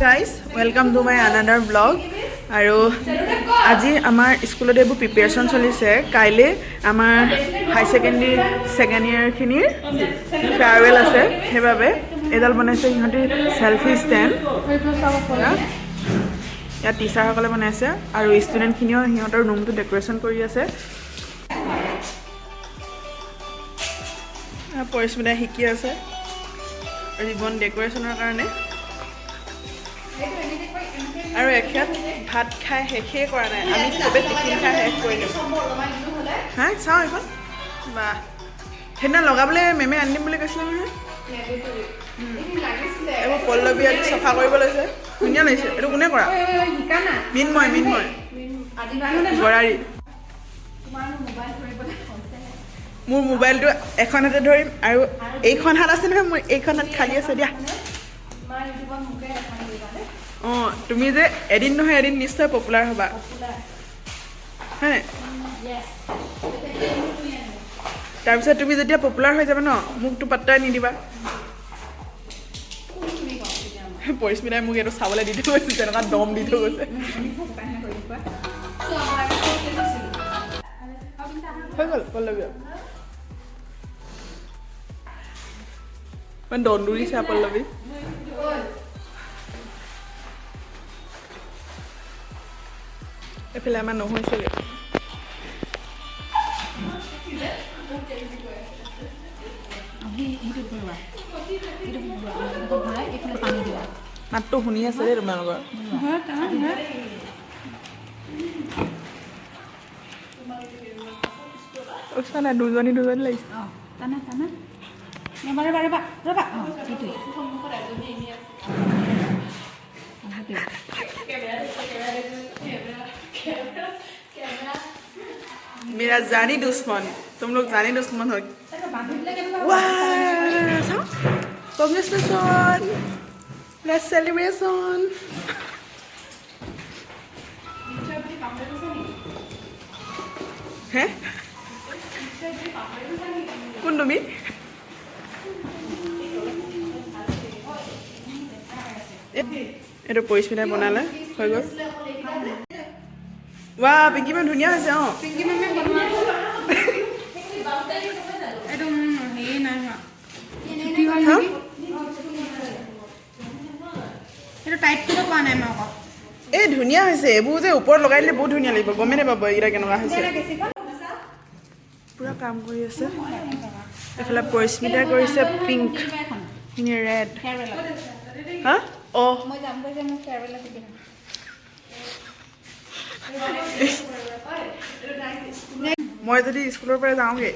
Guys, welcome to my another vlog. আৰু আজি আমাৰ স্কুলত এইবোৰ প্ৰিপাৰেচন চলিছে কাইলে আমাৰ হাই সেকেন্ডাৰী সেকেন্ড ইয়াৰ খিনিৰ ফেয়াৰৱেল আছে হেবাবে এডাল বনাইছে ইহঁতি সেলফি ষ্টেণ্ড ইয়া টিচাৰ সকলে বনাইছে আৰু ষ্টুডেন্ট খিনিও সিহঁতৰ ৰুমটো ডেকোৰেচন কৰি আছে পৰিস্মিতা শিকি আছে ৰিবন ডেকোৰেচনৰ কাৰণে আৰু এখেত ভাত খাই শেষে কৰা নাই আমি সবে টিফিন খাই শেষ কৰিলো হা চাও এখন বা হেনা লগাবলে মেমে আনিম বুলি কৈছিলে নহয় এইবোৰ পল্লৱী আজি চফা কৰিব লৈছে ধুনীয়া লাগিছে এইটো কোনে কৰা মিনময় গৰাৰী মোৰ মোবাইলটো এখন হাতে ধৰিম আৰু এইখন হাত আছে নহয় মোৰ এইখন হাত খালি আছে দিয়া তুমি যে এদিন নহয় এদিন নিশ্চয় পপুলাৰ হবা হ্যাঁ তাৰপিছত তুমি যেতিয়া পপুলাৰ হৈ যাবা ন মোক তো পাত্তাই নিদিবা পৰিস্মিতাই মোক এইটো চাবলৈ দি থৈ গৈছে তেনেকুৱা দম দি থৈ গৈছে হৈ গ'ল পল্লৱী মানে দন্দুৰি চা পল্লৱী এফালে আমাৰ নহৈছেগৈ মাতটো শুনি আছে দেই তোমালোকৰ নাই দুজনী লাগিছে मेरा जानी दुश्मन तुम लोग जानी दुश्मन हो Congratulations let's celebration हैं कौन তুমি এটা পৰিস্মিতাই বনালে হৈ গ'ল वा पिंकी मैम धुनिया হৈছে पिंकी मैम বনোৱা এটো হেই নাই হোৱা ছুটি হ'ল নেকি এটো টাইট কৰিব পোৱা নাই মই আকৌ এই ধুনিয়া হৈছে এবু যে ওপৰত লগাই দিলে বহুত ধুনিয়া লাগিব গমে নে বাবা ইৰা কেনেকুৱা হৈছে পুৰা কাম কৰি আছে এফালে পৰিস্মিতা কৰিছে পিংক নি ৰেড হা ও মই যাম গৈ যে মোক ফেয়াৰৱেল আছে মই যদি স্কুলৰ পৰা যাওঁগে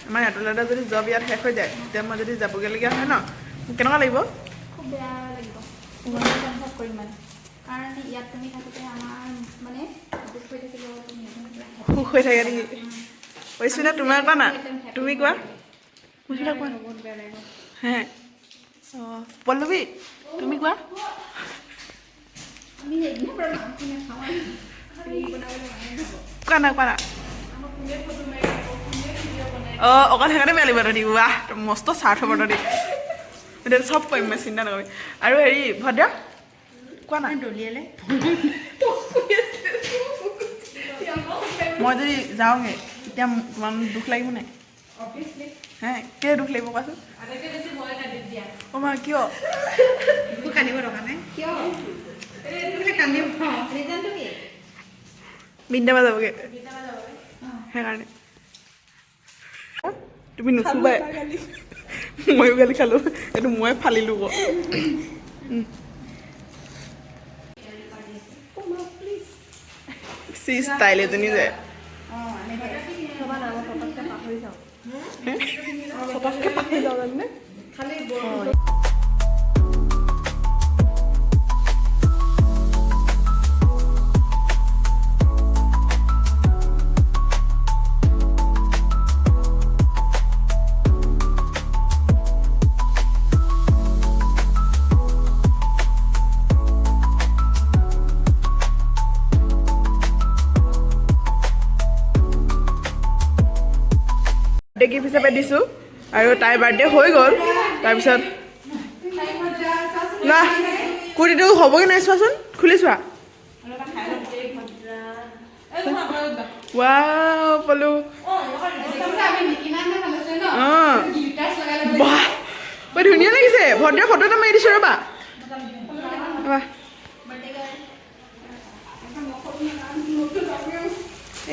আমাৰ এটলাটা যদি জব ইয়াত শেষ হৈ যায় তেতিয়া মই যদি যাবগৈলগীয়া হয় ন কেনেকুৱা লাগিব খুব বেয়া লাগিব অনুভৱ কৰিম মানে কাৰণ ইয়াত তুমি থাকোঁতে আমাৰ মানে সুখ হৈ থাকে নেকি কৈছোঁ না তোমাৰ কোৱা না তুমি কোৱা বহুত বেয়া লাগিব হে অঁ পল্লৱী তুমি কোৱা আমি একদম কোৱা না অকল সেইকাৰণে বেয়া লাগিব তহঁতি ৱাহ মস্ত স্বাৰ্থপৰ তহঁতি এতিয়া চব কৰিম মই চিন্তা নকৰিম আৰু হেৰি ভদ্ৰা কোৱা না দলিয়ালে মই যদি যাওঁগে তেতিয়া তোমাৰ দুখ লাগিব নাই হে কেলৈ দুখ লাগিব কোৱাচোন অ' মা কিয় কান্দিব দৰকাৰ নাই কিয় বিন্দাবা যাবগে সেইকাৰণে তুমি নুচুবাই ময়ো গালি খালো এইটো মই ফালিলো ক চি ষ্টাইল এজনী যায় পটককৈ পাহৰি যাওঁ জানে খালি गिफ्ट हिसापे दिसो और तार बार्थडे हो गल तार ना কুৰ্তিটো হ'বগৈ নাই চোৱাচোন খুলি চোৱা ৱাও পলু বাহ বৰ ধুনীয়া লাগিছে ভদ্ৰৰ ফটো এটা মাৰি দিছোঁ ৰ'বা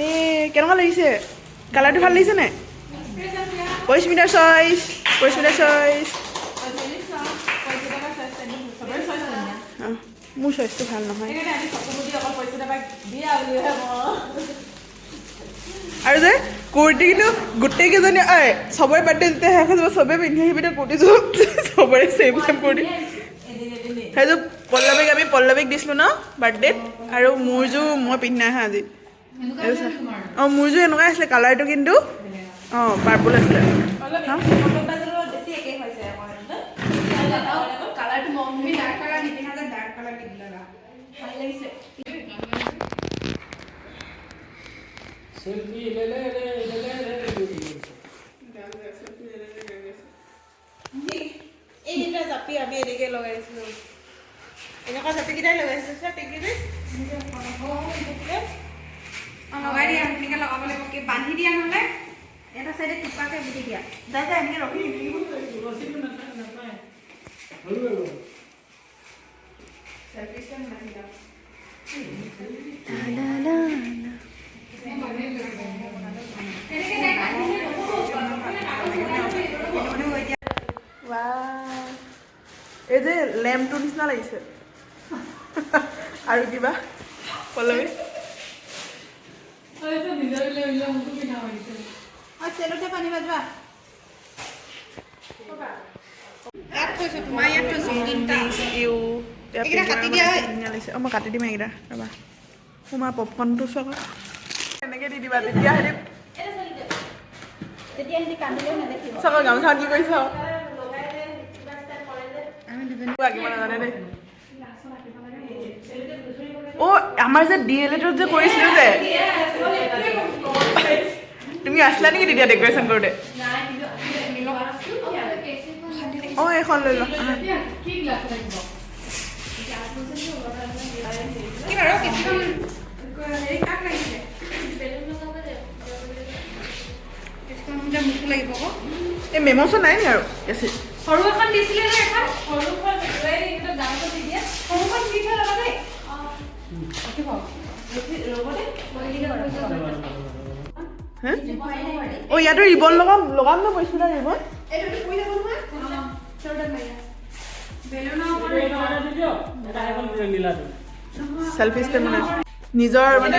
এই কেনেকুৱা লাগিছে কালাৰটো ভাল লাগিছে নাই পৰিস্মিতাৰ চইচ মোৰ চইচটো ভাল নহয় আৰু যে কুৰ্তি কিন্তু গোটেইকেইজনী চবৰে বাৰ্থডে যেতিয়া শেষ হৈ যাব চবেই পিন্ধি আহিবি কুৰ্তিযোৰ চবৰে ছেম কুৰ্তি সেইযোৰ পল্লৱীক দিছিলোঁ ন বাৰ্থডেত আৰু মোৰযোৰ মই পিন্ধি নাই আজি অঁ মোৰযোৰ এনেকুৱা আছিলে কালাৰটো কিন্তু অঁ পাৰ্পল আছিলে এইকেইটা জাপি আমি এনেকৈ লগাই দিছিলোঁ এনেকুৱা জাপিকেইটাই লগাইছিলোঁ লগাই দিয়া এনেকৈ লগাব লাগিব কি বান্ধি দিয়া নহ'লে এটা চাইডে টিপাকৈ বুজি দিয়া দাদা এনেকৈ ৰখি এই যে লেম্পটোৰ নিচিনা লাগিছে আৰু কিবা পল্লৱী চেলতে পানী বাজোৱা মই কাটি দিম এইকেইটা ৰ'বা তোমাৰ পপকৰ্ণটো চোৱা এনেকৈ দি দিবা তেতিয়া চাব গামোচাত কি কৰিছ অ' আমাৰ যে DLEDত যে কৰিছিলোঁ যে তুমি আছিলা নেকি তেতিয়া ডেক'ৰেশ্যন কৰোঁতে অঁ এইখন লৈ লোৱা এই মেমচন নাই নি আৰু সৰু এখন দিছিলে যে এখন সৰুখন গাঁৱত দি দিয়ে সৰুখন দি থৈ ল'বা দেই অঁ ইয়াতো ৰিবন লগাম ন পৰিস্মিতা ৰিবন চেল্ফি ষ্টেপ মানে নিজৰ মানে